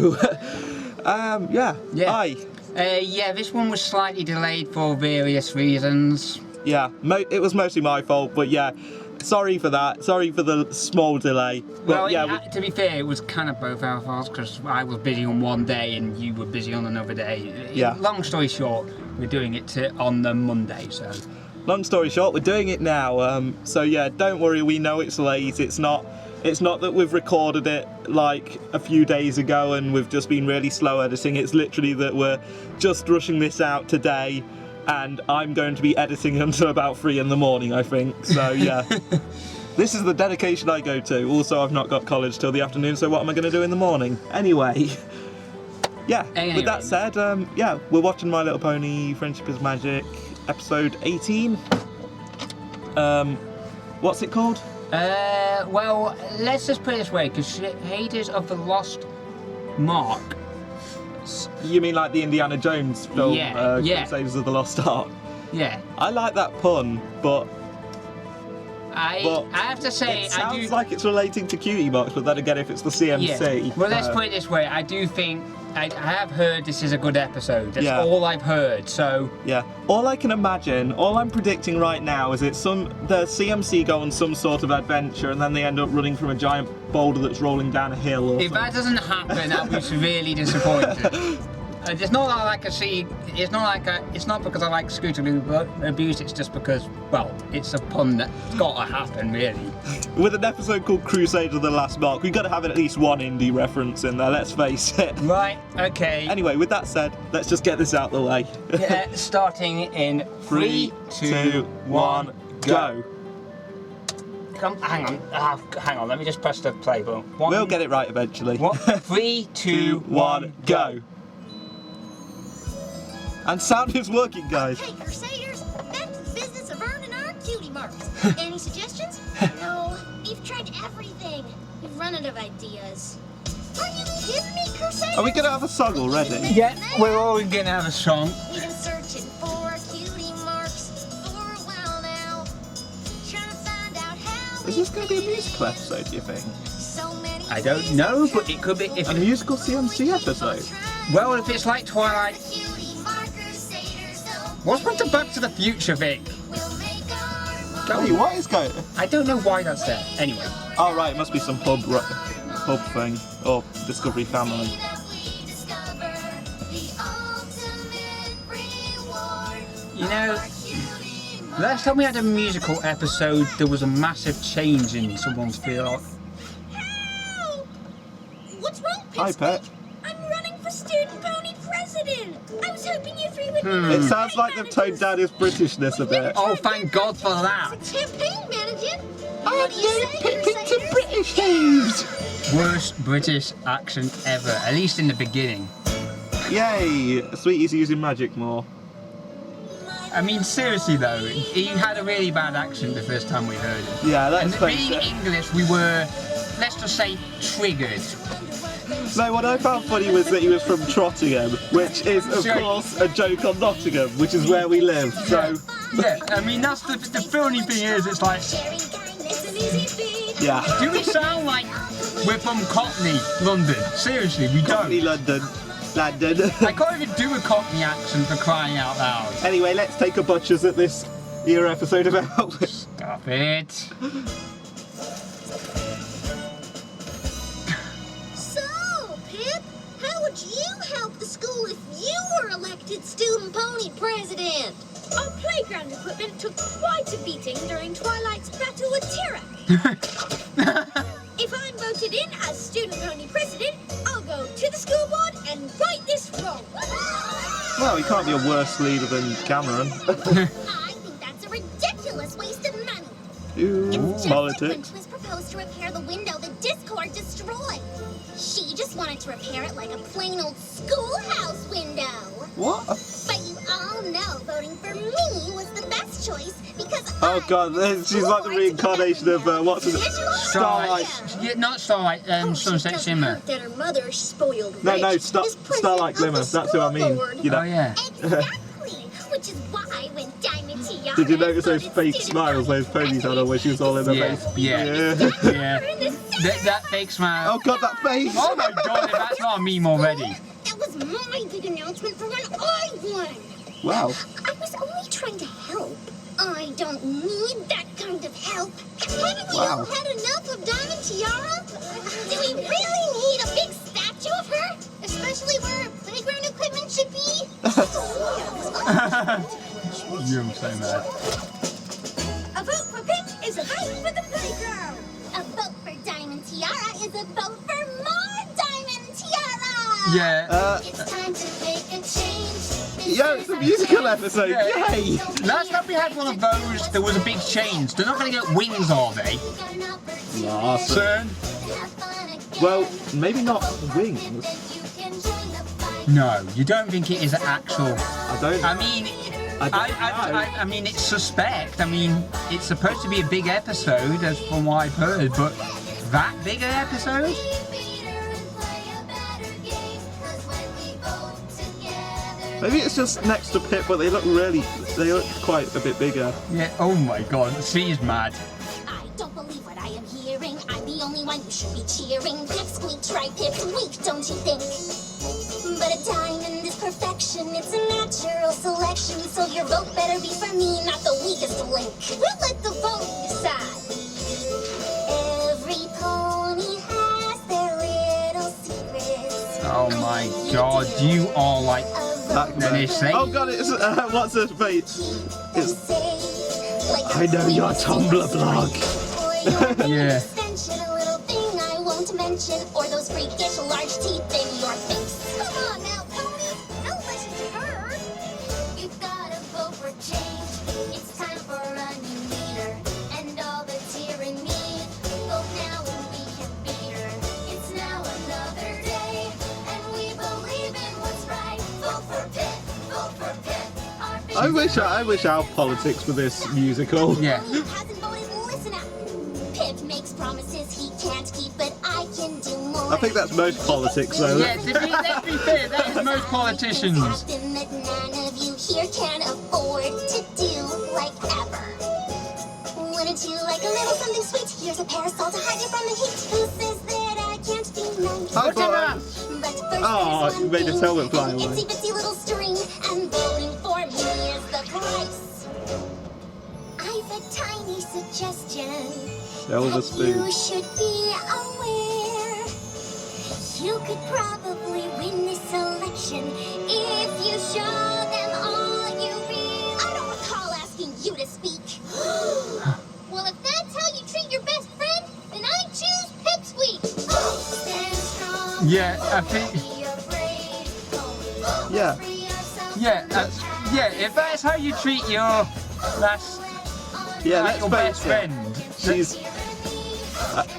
So, yeah. Hi. Yeah, this one was slightly delayed for various reasons. Yeah, it was mostly my fault, but yeah, sorry for that. Sorry for the small delay. But Well, yeah, to be fair, it was kind of both our faults because I was busy on one day and you were busy on another day. Yeah. Long story short, we're doing it on the Monday, so. Long story short, we're doing it now. So yeah, don't worry. We know it's late. It's not that we've recorded it like a few days ago and we've just been really slow editing. It's literally that we're just rushing this out today, and I'm going to be editing until about 3 in the morning, I think. So yeah, this is the dedication I go to. Also, I've not got college till the afternoon, so what am I going to do in the morning? Anyway, yeah, with that said, yeah, we're watching My Little Pony Friendship is Magic, episode 18. What's it called? Well, let's just put it this way, Crusaders of the Lost Mark. You mean like the Indiana Jones film, Yeah. Crusaders of the Lost Ark? Yeah. I like that pun, but I have to say, it sounds like it's relating to Cutie Marks, but then again, if it's the CMC... Yeah. Well, let's put it this way, I do think, I have heard this is a good episode. That's all I've heard, so... Yeah. All I can imagine, all I'm predicting right now is the CMC go on some sort of adventure and then they end up running from a giant boulder that's rolling down a hill or If something. that doesn't happen, I'll be severely disappointed. It's not like it's not because I like Scooter Abuse, it's just because, well, it's a pun that's got to happen, really. With an episode called Crusaders of the Last Mark, we've got to have at least one indie reference in there, let's face it. Right, okay. Anyway, with that said, let's just get this out of the way. Yeah, starting in 3, 2, 1, go. Hang on, let me just press the play button. We'll get it right eventually. 3, 2, 1, go. And sound is working, guys. Okay, Crusaders, back to the business of earning our cutie marks. Any suggestions? No, we've tried everything. We've run out of ideas. Are you kidding me, Crusaders? Are we going to have a song already? Yeah, we're all going to have a song. We've been searching for cutie marks for a while now. Trying to find out how Is this going to be a musical episode, do you think? so many I don't know, but it could be. If A musical CMC episode? Well, if it's like Twilight... What's with the Back to the Future thing? Hey, what is going on? I don't know why that's there. Anyway. Oh, right, it must be some pub thing. Or Discovery Family. You know, last time we had a musical episode, there was a massive change in someone's feel. What's wrong, Pipsqueak? Hi, Pet. I'm running for student pony president. I was hoping you three would be It sounds like they've toned down his Britishness a bit. Oh, thank God for that. campaign manager. Aren't you pipping to British news? Worst British accent ever, at least in the beginning. Yay! Sweetie's using magic more. I mean, seriously though, he had a really bad accent the first time we heard it. Yeah, And let's face being it. English, we were, let's just say, triggered. No, what I found funny was that he was from Trottingham, which is, of course, a joke on Nottingham, which is where we live, so... Yeah, I mean, that's the funny thing is, it's like... Yeah. Do we sound like we're from Cockney, London? Seriously, we Cockney, don't. London. I can't even do a Cockney accent for crying out loud. Anyway, let's take a butchers at this year episode about... Stop it. So, Pip, how would you help the school if you were elected student pony president? Our playground equipment took quite a beating during Twilight's battle with Tiara. If I'm voted in as student pony president, I'll go to the school board and right this wrong. Well, he can't be a worse leader than Cameron. I think that's a ridiculous waste of money. Ooh, It's just politics. that Lynch was proposed to repair the window that Discord destroyed. She just wanted to repair it like a plain old schoolhouse window. What? But you all know voting for me was the best choice because Oh god, she's like the reincarnation of, what's it? Starlight. Yeah, not Starlight, Sunset Shimmer. That her mother spoiled No, rich no, is president Starlight of the Glimmer, that's who I school mean. board. You know. Oh yeah. Exactly. Which is why when Diamond Tiara Did you notice those voted fake student smiles those ponies had on when she was all in her Yeah, face? yeah, Yeah. yeah. That fake smile. Oh god, that face! Oh my god, if that's not a meme already. That was my big announcement for when I won. Wow. I was only trying to help. I don't need that kind of help. Haven't we all had enough of Diamond Tiara? Do we really need a big statue of her? Especially where playground equipment should be? You're so mad. A vote for Pink is a vote for the playground. A vote for Diamond Tiara is a vote for more Diamond Tiara! Yeah. It's time to make a change. Yeah, it's a musical episode. Yeah. Yay! Last time we had one of those, there was a big change. They're not going to get wings, are they? Awesome. Well, maybe not wings. No, you don't think it is an actual. I don't. I mean, I mean, it's suspect. I mean, it's supposed to be a big episode, as from what I've heard, but that big an episode? Maybe it's just next to Pip, but they look quite a bit bigger. Yeah. Oh my God, she's mad. I don't believe what I am hearing. I'm the only one who should be cheering. Pip squeak, try Pip's weak, don't you think? But a diamond is perfection. It's a natural selection. So your vote better be for me, not the weakest link. We'll let the vote decide. Every pony has their little secrets. Oh my God, you are like. Then it's safe. Oh god, it's what's her face? It's I know your Tumblr blog. Yeah. Extension, a little thing I won't mention, or those freakish large teeth in your face. Come on now, pony, don't listen to her. You've gotta vote for change. It's time for a new leader, and all the tyranny. Vote now and we can beat her. It's now another day, and we believe in what's right. Vote for Pip, vote for Pip. I wish our politics were this musical. Yeah. Who hasn't voted? Listen up. Pip makes promises he can't keep, but I can do more. I think that's most politics though. Yeah, let's be fair, that is most politicians. Something that none of you here can afford to do like ever. Wouldn't you like a little something sweet? Here's a parasol to hide you from the heat. Who says that I can't be nice? I thought But first Oh, there's you one made his thing, helmet fly an away. itsy bitsy little string, and voting for me is the price. I've a tiny suggestion. Silver That spoon. you should be aware. You could probably win this election if you show them all you read. I don't recall asking you to speak. Well, if that's how you treat your best friend, then I choose Pipsqueak. Stand strong. Yeah, I think. Be afraid. Yeah. Yeah, if that's how you treat your last, Yeah, like let's your face best it. friend. She's.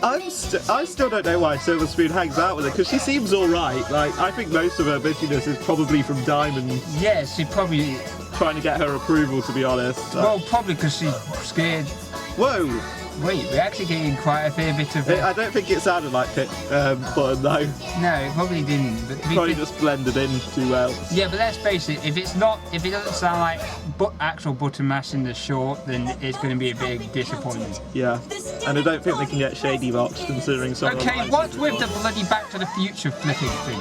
I still don't know why Silver Spoon hangs out with her because she seems all right. Like I think most of her bitchiness is probably from Diamond Yes, she probably. trying to get her approval. To be honest. Well, probably because she's scared. Whoa! Wait, we're actually getting quite a fair bit of. I don't think it sounded like Pip Button though. No, it probably didn't. But to be Probably fair- just blended in too well. Yeah, but let's face it. If it doesn't sound like actual button mash in the short, then it's going to be a big disappointment. Yeah, and I don't think they can get Shady Box considering some. Okay, what's with the bloody Back to the Future flipping thing?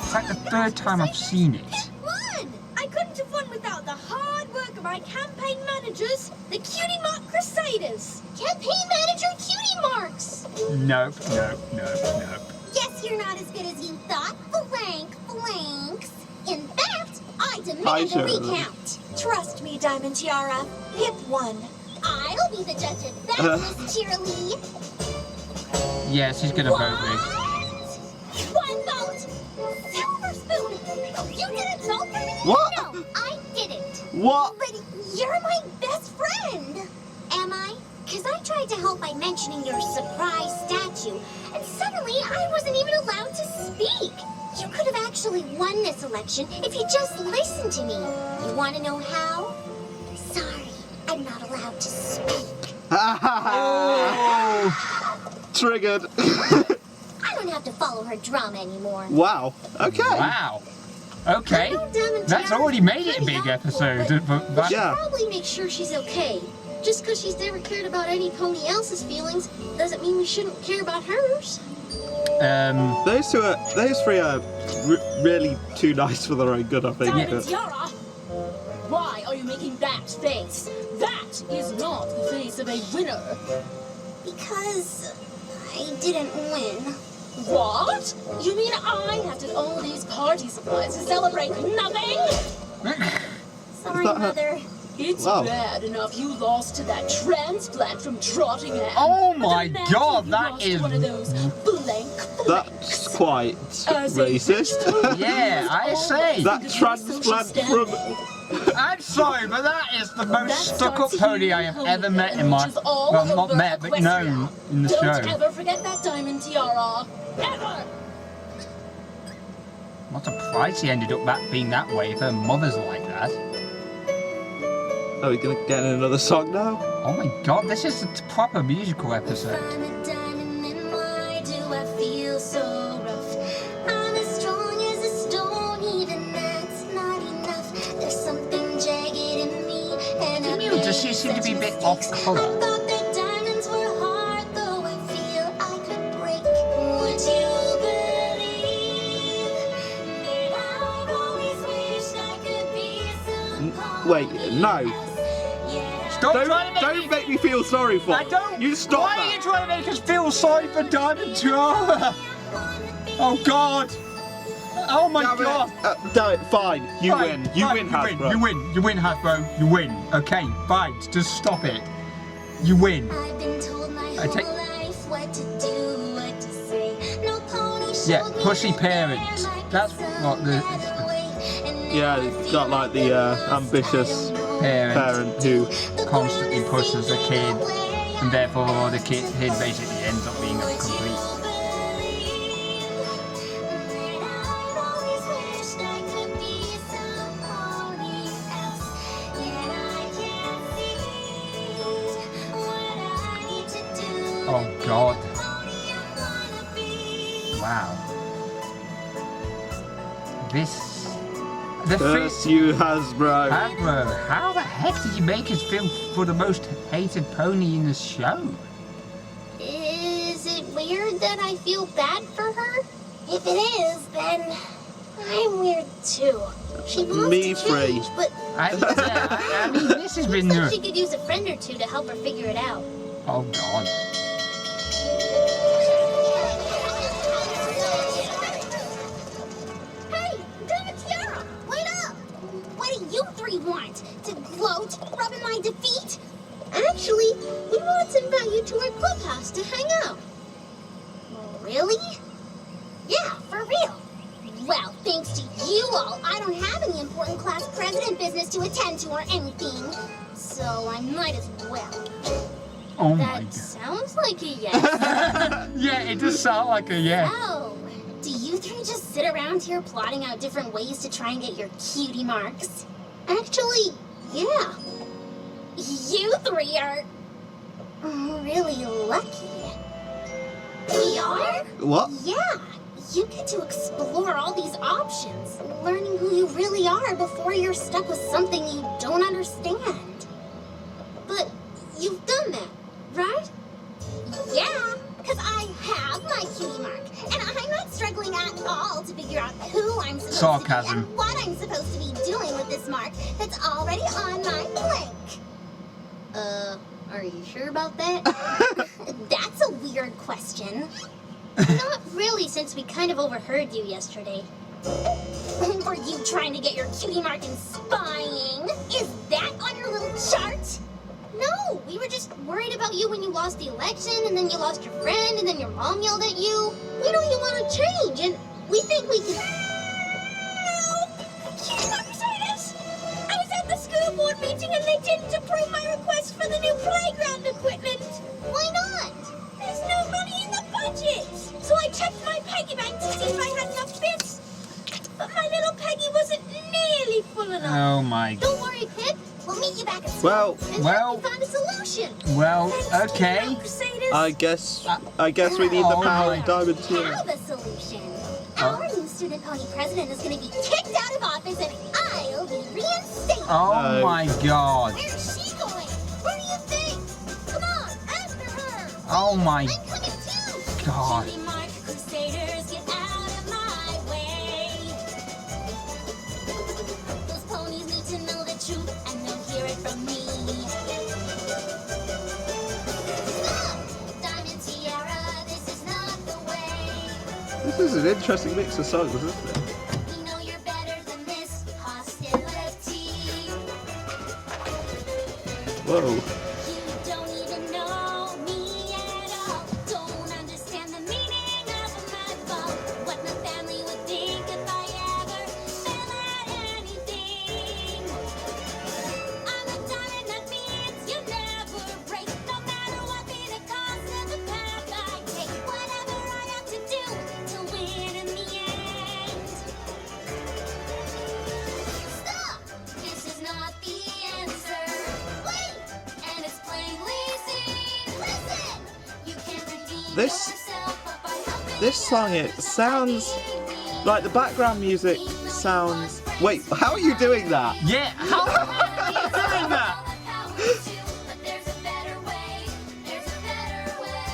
It's like the third time I've seen it. Won! I couldn't have won without the hard work of my campaign managers, the Cutie Mark Crusaders. Campaign manager Cutie Marks. Nope. Guess you're not as good as you thought. Blanks. In fact, I Hi, demand a Shirley. recount. Trust me, Diamond Tiara. Pip won. I'll be the judge of that, Miss Cheerily. Yeah, she's gonna vote me. One vote. Silver Spoon. You didn't vote for me? What? No, I didn't. What? But you're my best friend. Am I? Because I tried to help by mentioning your surprise statue, and suddenly I wasn't even allowed to speak. You could have actually won this election if you just listened to me. You want to know how? Sorry, I'm not allowed to speak. Triggered. I don't have to follow her drama anymore. Wow. Okay. Wow. Okay, Hello, Diamond that's Tiara. already made it a Pretty big helpful, episode. But Yeah. Probably make sure she's okay. Just because she's never cared about any pony else's feelings doesn't mean we shouldn't care about hers. Those three are really too nice for their own good, I think. Diamond Tiara! Why are you making that face? That is not the face of a winner. Because I didn't win. What? You mean I have to all these party supplies to celebrate nothing? Sorry, that her? Mother. It's Wow. bad enough you lost to that transplant from Trottingham. Oh But my imagine God, if you that lost to is- one of those blank That's quite As a racist. vegetable, Yeah, you I use say. all That the transplant social from... standing. I'm sorry, but that is the That most stuck-up starts pony here I in have ever met in Holyhead, my... which is all Well, not over met, but Equestria. known in the Don't show. ever forget that Diamond Tiara. Ever! What a price he ended up being that way if her mother's like that. Are we gonna get another song now? Oh my God, this is a proper musical episode. I'm a diamond, and why do I feel so rough? I'm as strong as a stone, even that's not enough. There's something jagged in me, and I You just seem to be a bit off I colour. thought that diamonds were hard, though I feel I could break. Would you believe that I've always wished I could be some Wait, no. else? Yeah. Stop trying to Don't make me feel sorry for I don't. You stop Why that. are you trying to make us feel sorry for Diamond Tiara? Oh God. Oh my Damn it. God. Damn it, fine. You Fine, win. You fine, win, Hasbro. You win, Hasbro. You win. Okay, fine. Just stop it. You win. I've been told my I whole take- life what to do, what to say. No pony Yeah, showed me pussy that there parents. might That's be what the some better way. And Yeah, now I it's feel got like the I'm lost. ambitious I don't know. parent parent who The constantly world is pushes the sinking kid, away. and therefore the kid basically ends up being a Would you complete. believe that I've always wished I could be somebody else? Yet I can't see what I need to do. Oh God. Pony I wanna be. Wow. The curse first you, Hasbro. Hasbro, how the heck did you make us feel for the most hated pony in the show? Is it weird that I feel bad for her? If it is, then I'm weird too. She wants Me to free. change, but I mean, this has been. looks like she could use a friend or two to help her figure it out. Oh God. Hey, Diamond Tiara, wait up! What do you three want? To gloat, rub in my defeat? Actually, we want to invite you to our clubhouse to hang out. Really? Yeah, for real. Well, thanks to you all, I don't have any important class president business to attend to or anything. So I might as well. Oh my That God. sounds like a yes. Yeah, it does sound like a yes. Oh, do you three just sit around here plotting out different ways to try and get your cutie marks? Actually, yeah. You three are really lucky. We are? What? Yeah. You get to explore all these options, learning who you really are before you're stuck with something you don't understand. But you've done that, right? Yeah, because I have my cutie mark, and I'm not struggling at all to figure out who I'm supposed Sarcasm. to be and what I'm supposed to be doing with this mark that's already on my blank. Are you sure about that? That's a weird question. Not really, since we kind of overheard you yesterday. Were you trying to get your cutie mark in spying? Is that on your little chart? No, we were just worried about you when you lost the election, and then you lost your friend, and then your mom yelled at you. We know you want to change, and we think we can... Help! Cutie Mark Crusaders! I was at the school board meeting and they didn't approve my request for the new playground equipment. Why not? There's no money in the budget. So I checked my piggy bank to see if I had enough bits. But my little Peggy wasn't nearly full enough. Oh my. Don't worry, Pip. We'll meet you back at school. Well, and well. we found a solution. Well, Thanks, Cutie okay. Mark Crusaders. I guess we need the Oh power my. of Diamond Tiara. Have a solution. Oh. Our new student pony president is going to be kicked out of office and I'll be reinstated. Oh No. my god. Where's she going? Where do you think? Come on, after her. Oh my I'm coming too. god. Cutie mark Crusaders, get out of my way. Those ponies need to know the truth and they'll hear it from me. Stop! Diamond Tiara, this is not the way. This is an interesting mix of songs, isn't it? We know you're better than this hostility. Whoa. You don't even know me at all. Don't understand the meaning of my fall. What my family would think if I ever fell at anything. I'm a diamond, that means you never break. No matter what be the cost of the path I take. Whatever I have to do to win in the end. Stop! This is not the answer. Wait! And it's plainly seen. Listen! You can redeem yourself, but by helping This song, it sounds like the background music sounds. Wait, how are you doing that? Yeah, how are you doing that? But there's a better way. There's a better way.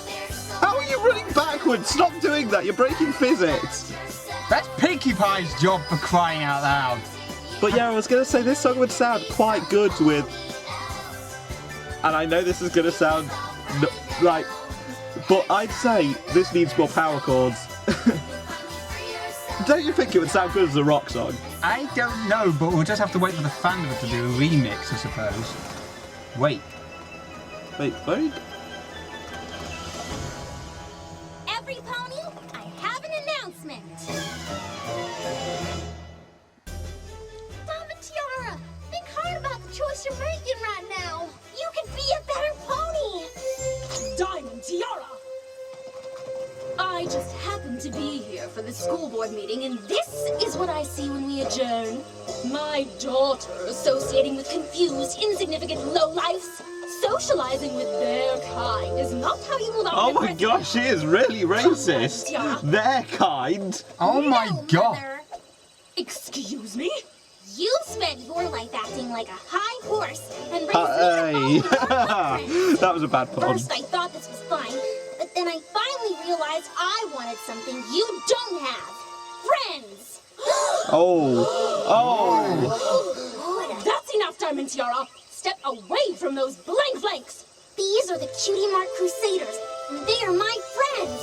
There's so How are you running backwards? Stop doing that. You're breaking physics. That's Pinkie Pie's job, for crying out loud. But yeah, I was gonna say this song would sound quite good with. And I know this is gonna sound like, but I'd say this needs more power chords. Don't you think it would sound good as a rock song? I don't know, but we'll just have to wait for the fandom to do a remix, I suppose. Wait. Wait, wait. Every pony, I have an announcement. Diamond Tiara, think hard about the choice you're making right now. You could be a better pony. Diamond Tiara! I just happened to be here for the school board meeting, and this is what I see when we adjourn. My daughter associating with confused, insignificant lowlifes. Socializing with their kind is not how you will Oh my gosh, she is really racist. Their kind. Oh my No, god. Mother. Excuse me? You spent your life acting like a high horse and raised Hey. me to follow your That was a bad pun. First, I thought this was fine, but then I finally realized I wanted something you don't have. Friends! Oh. Oh. That's enough, Diamond Tiara. Step away from those blanks. These are the Cutie Mark Crusaders, and they are my friends.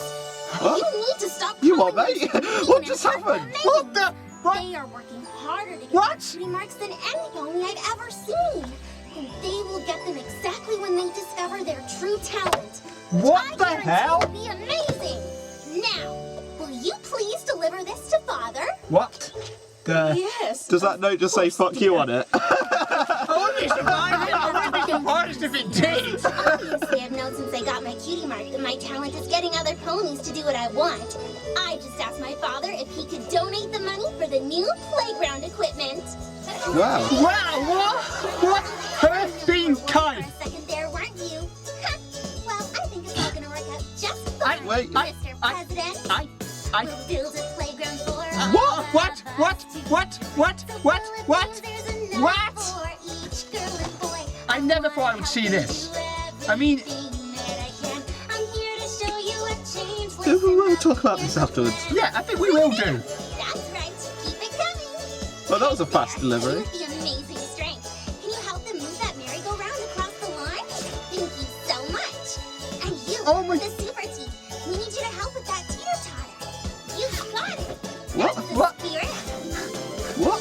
Huh? You need to stop You calling what, them mate? mean What and just hurt their happened? names. What the? What? They are working harder to get What? Cutie Marks than any pony I've ever seen. And they will get them exactly when they discover their true talent. What the I guarantee hell? It'll be amazing. Now, will you please deliver this to Father? What? Yes. Does that note just say fuck you on it? Oh, this I would be surprised if it did. Obviously, I've known since I got my Cutie Mark that my talent is getting other ponies to do what I want. I just asked my father if he could donate the money for the new playground equipment. Wow. Wow, what? Her being kind. For a second there, weren't you? Well, I think it's all gonna work out just fine, Wait. Mr. President. I. We'll build a playground for What? I never thought I would see this. I mean- We'll talk about this afterwards. Yeah, I think we will do. That's right. Keep it coming. Well, that was a fast delivery. With the amazing strength. Can you help them move that merry-go-round across the line? Thank you so much. And you, Oh my- the super teeth. We need you to help with that teeter-totter. You got it. What? That's the What? spirit. What?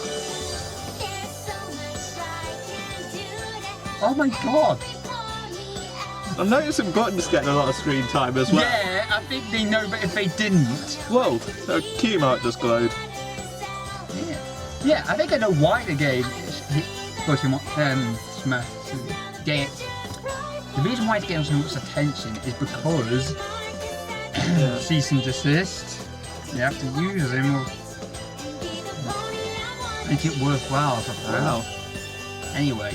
There's so much I can do to help Oh my god. every pony out. I'm noticing Button's getting a lot of screen time as well. Yeah, I think they know, but if they didn't. Whoa, so Q mark just glowed. Yeah, I think I know why the game Smash game. The reason why it's getting so much attention is because cease and desist. You have to use them or make it worthwhile, I suppose. Wow. Anyway,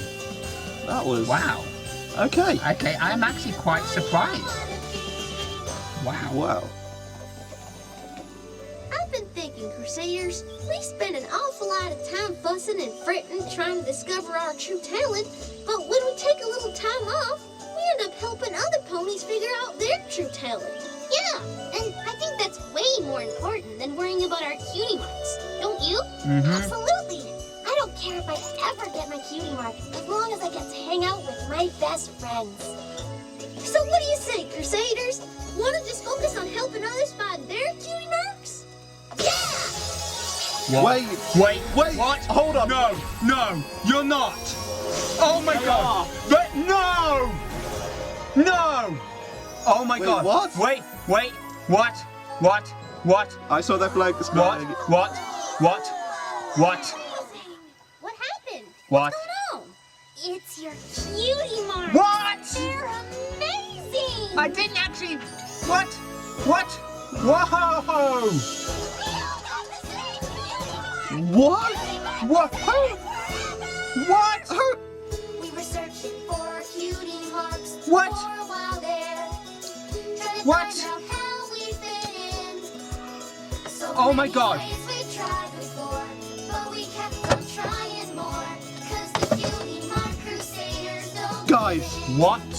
That was... wow. Okay. Okay, I'm actually quite surprised. Wow. Wow. asking, Crusaders. We spend an awful lot of time fussing and fretting trying to discover our true talent, but when we take a little time off, we end up helping other ponies figure out their true talent. Yeah, and I think that's way more important than worrying about our cutie marks. Don't you? Absolutely. I don't care if I ever get my cutie mark, as long as I get to hang out with my best friends. So what do you say, Crusaders? Want to just focus on helping others find their cutie marks? Yeah! Wait. What? Hold on. No, you're not. Oh my God. But no. Oh my Wait, God. what? Wait. What? I saw their flag this morning. What? What happened? What? What's going on? It's your cutie marks. What? They're amazing. I didn't actually. What? Whoa! What? What? What? We were searching for cutie marks What? for a while there. Trying to What? find out how we fit in. So Oh my many God. ways we tried before, but we kept on trying more. 'Cause the cutie mark Crusaders don't Guys. fit. What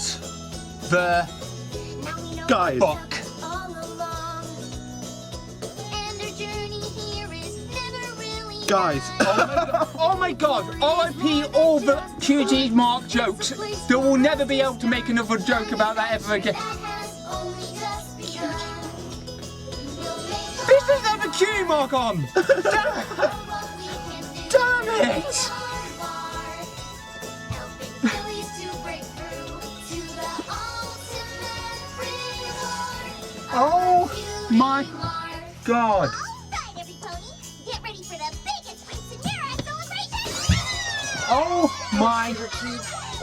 the Now we know Guys. fuck? all along. And our journey here is never really Guys. Oh my God! RIP all the QG Mark jokes. They will never be able to make another joke about that ever again. that has only just begun. We'll make This doesn't have a Q mark on! what we can do. Damn it! Helping Phillies to break through to the ultimate reward. Oh my God! Alright, every pony, get ready for the biggest quinceanera celebration! Oh my!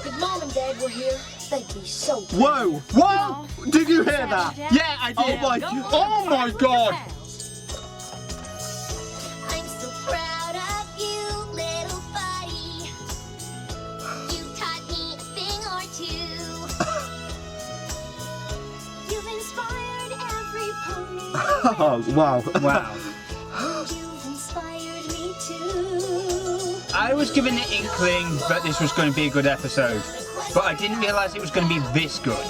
If Mom and Dad were here, they'd be so proud. Whoa. Whoa! Did you hear that? Yeah, I did. Oh my God. Oh my God! I'm so proud of you, little buddy. You've taught me a thing or two. You've inspired every pony. Oh, wow. Wow. You've inspired me too. I was given the inkling that this was going to be a good episode, but I didn't realise it was going to be this good.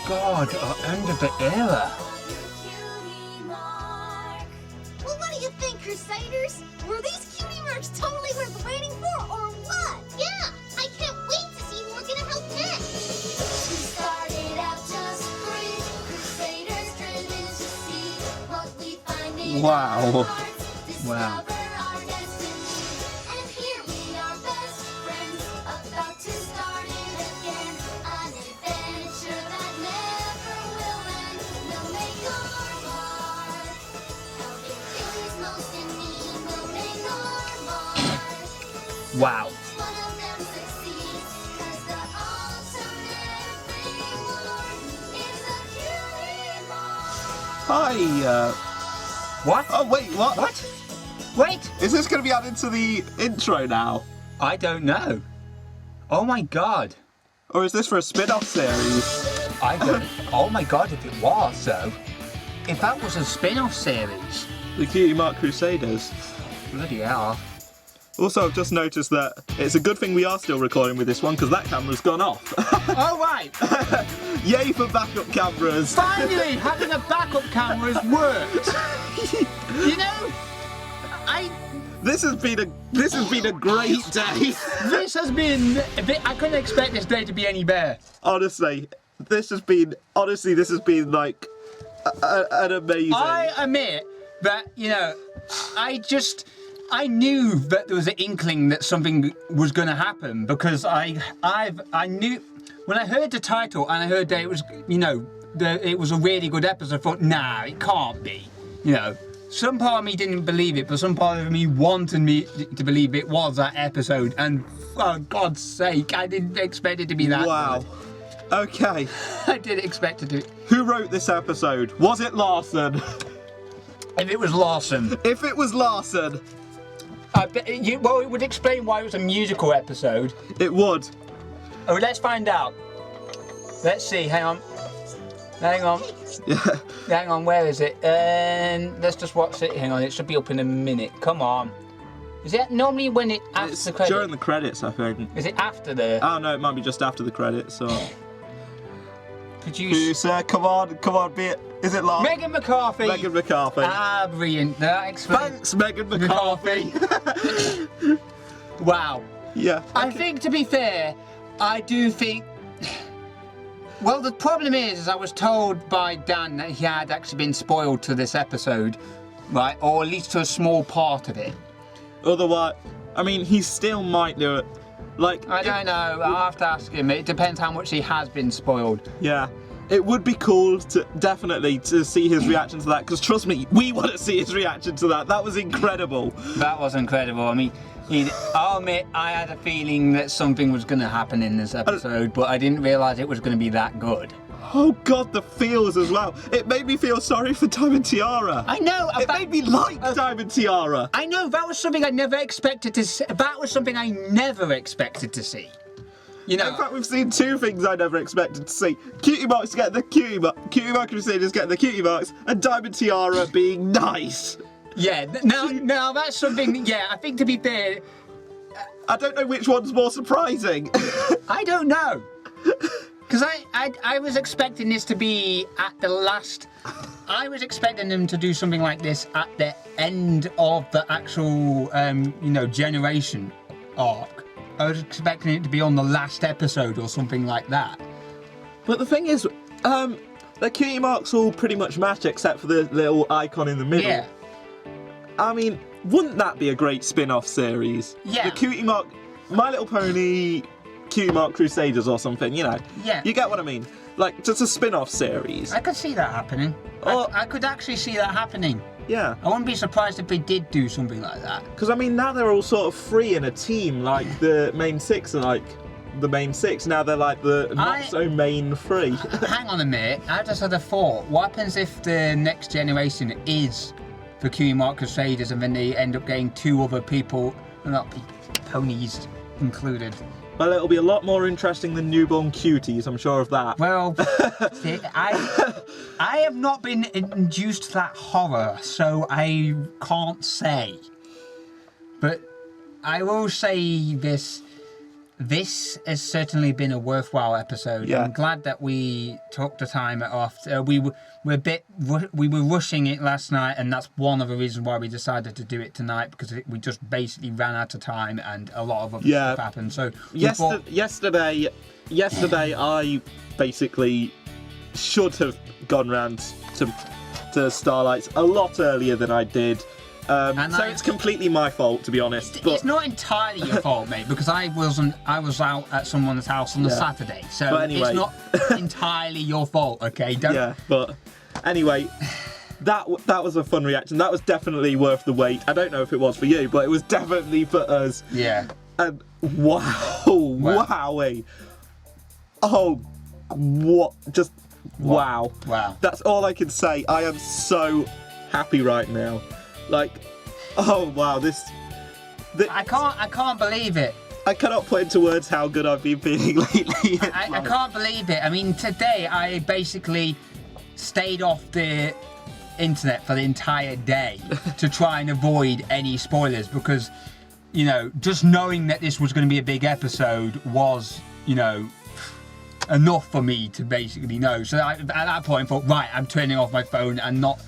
God, end of the era. Well, what do you think, Crusaders? Were these cutie marks totally worth waiting for, or what? Yeah, I can't wait to see who we're gonna help next! We started out just free, Crusaders driven to see what we find in Wow. our hearts, discover Wow. our destiny. And here we are, best friends, about to start it again. An adventure that never will end. We'll make our mark. Helping Phillies most in need, we'll make our mark. Wow. One of them succeeds, 'cause the ultimate reward is a cutie mark. Hi. What? Oh, wait, what? What? Wait! Is this going to be added to the intro now? I don't know. Oh my God. Or is this for a spin-off series? I don't. Oh my God, if it was though. If that was a spin-off series. The Cutie Mark Crusaders. Bloody hell. Also, I've just noticed that it's a good thing we are still recording with this one because that camera's gone off. Oh right. Yay for backup cameras. Finally, having a backup camera has worked. You know, This has been a great day. this has been a bit. I couldn't expect this day to be any better. Honestly, this has been like an amazing. I admit that I knew that there was an inkling that something was going to happen because I knew when I heard the title and I heard that it was it was a really good episode. I thought, nah, it can't be. Some part of me didn't believe it, but some part of me wanted me to believe it was that episode. And for God's sake, I didn't expect it to be that. Wow. Okay. Good. I didn't expect it to. Who wrote this episode? Was it Larson? If it was Larson. If it was Larson, Well, it would explain why it was a musical episode. it would. Oh, let's find out. Let's see, hang on. Hang on. Yeah. Hang on, where is it? Let's just watch it. Hang on, it should be up in a minute. Come on. Is it normally when it after It's the credits? during the credits, I think. Is it after the Oh no, it might be just after the credits. So. producer? Come on, be it. Is it long? Megan McCarthy. Megan McCarthy. Ah, brilliant. That explains. Thanks, Megan McCarthy. Wow. Yeah. I think, to be fair, I do think. Well, the problem is I was told by Dan that he had actually been spoiled to this episode, right? Or at least to a small part of it. Otherwise, I mean, he still might do it. Like, I don't know. I'll have to ask him. It depends how much he has been spoiled. Yeah. It would be cool to definitely to see his reaction to that, because trust me, we want to see his reaction to that. That was incredible. That was incredible. I mean, I'll admit I had a feeling that something was going to happen in this episode, but I didn't realise it was going to be that good. Oh God, the feels as well. It made me feel sorry for Diamond Tiara. I know. It made me like Diamond Tiara. I know. That was something I never expected to see. That was something I never expected to see. You know. In fact, we've seen two things I never expected to see. Cutie Marks getting the Cutie Mark Crusaders getting the Cutie Marks, and Diamond Tiara being nice. Yeah, now that's something. Yeah, I think, to be fair, I don't know which one's more surprising. I don't know, because I was expecting this to be at the last. I was expecting them to do something like this at the end of the actual, generation arc. I was expecting it to be on the last episode or something like that. But the thing is, the Cutie Marks all pretty much match except for the little icon in the middle. Yeah. I mean, wouldn't that be a great spin-off series? Yeah. The Cutie Mark, My Little Pony, Cutie Mark Crusaders or something, you know. Yeah. You get what I mean? Like, just a spin-off series. I could see that happening. I could actually see that happening. Yeah. I wouldn't be surprised if they did do something like that. Because, I mean, now they're all sort of free in a team, like the main six are like the main six. Now they're like the not-so-main free. Hang on a minute. I just had a thought. What happens if the next generation is the Cutie Mark Crusaders and then they end up getting two other people, not ponies included? Well, it'll be a lot more interesting than newborn cuties, I'm sure of that. Well, I have not been induced to that horror, so I can't say. But I will say this. This has certainly been a worthwhile episode. Yeah. I'm glad that we took the time off. We were rushing it last night, and that's one of the reasons why we decided to do it tonight, because we just basically ran out of time and a lot of other stuff happened. So yesterday I basically should have gone round to Starlight's a lot earlier than I did. It's completely my fault, to be honest. But it's not entirely your fault, mate, because I was out at someone's house on the Saturday, so anyway. it's not entirely your fault, okay? Yeah, but anyway, that was a fun reaction. That was definitely worth the wait. I don't know if it was for you, but it was definitely for us. Yeah. And wowee. Oh, what? Just wow. Wow. That's all I can say. I am so happy right now. Like, oh wow, I can't believe it. I cannot put into words how good I've been feeling lately. I can't believe it. I mean, today I basically stayed off the internet for the entire day to try and avoid any spoilers, because, you know, just knowing that this was going to be a big episode was, you know, enough for me to basically know. So at that point I thought, right, I'm turning off my phone and not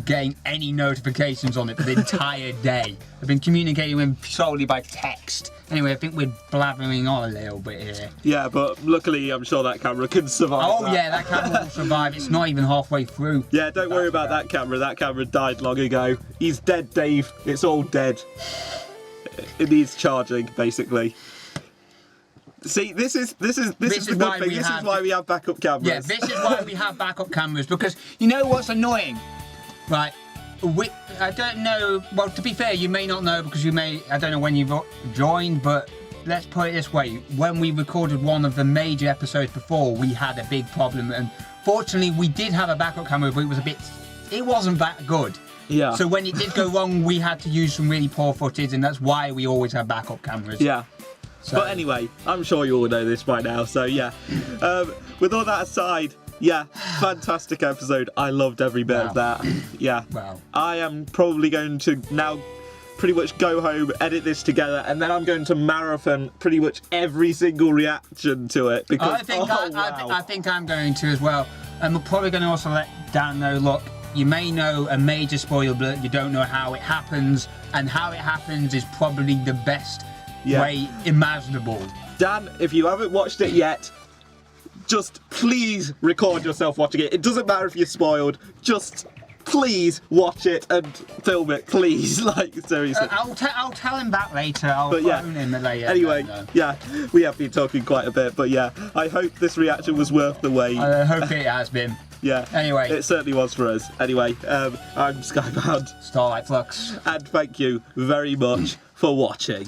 getting any notifications on it for the entire day. I've been communicating with him solely by text. Anyway, I think we're blathering on a little bit here. Yeah, but luckily I'm sure that camera can survive. Oh yeah, that camera will survive. It's not even halfway through. Yeah, don't worry about that camera. That camera died long ago. He's dead, Dave. It's all dead. It needs charging, basically. See, this is the good thing. This is why we have backup cameras. Yeah, this is why we have backup cameras, because you know what's annoying? Right, I don't know, well, to be fair, you may not know, because I don't know when you've joined, but let's put it this way. When we recorded one of the major episodes before, we had a big problem, and fortunately we did have a backup camera, but it wasn't that good. Yeah. So when it did go wrong, we had to use some really poor footage, and that's why we always have backup cameras. Yeah. So. But anyway, I'm sure you all know this by now, so yeah. With all that aside, Yeah, fantastic episode. I loved every bit of that. Yeah. Wow. I am probably going to now pretty much go home, edit this together, and then I'm going to marathon pretty much every single reaction to it because I think I'm going to as well. And we're probably going to also let Dan know, look, you may know a major spoiler, but you don't know how it happens, and how it happens is probably the best way imaginable. Dan, if you haven't watched it yet, just please record yourself watching it. It doesn't matter if you're spoiled, just please watch it and film it, please. Like, seriously. I'll tell him that later. I'll But yeah, phone him later. anyway, yeah, we have been talking quite a bit, but yeah, I hope this reaction was worth the wait. I hope it has been. Yeah. Anyway. It certainly was for us. Anyway, I'm Skybound. Starlight Flux. And thank you very much for watching.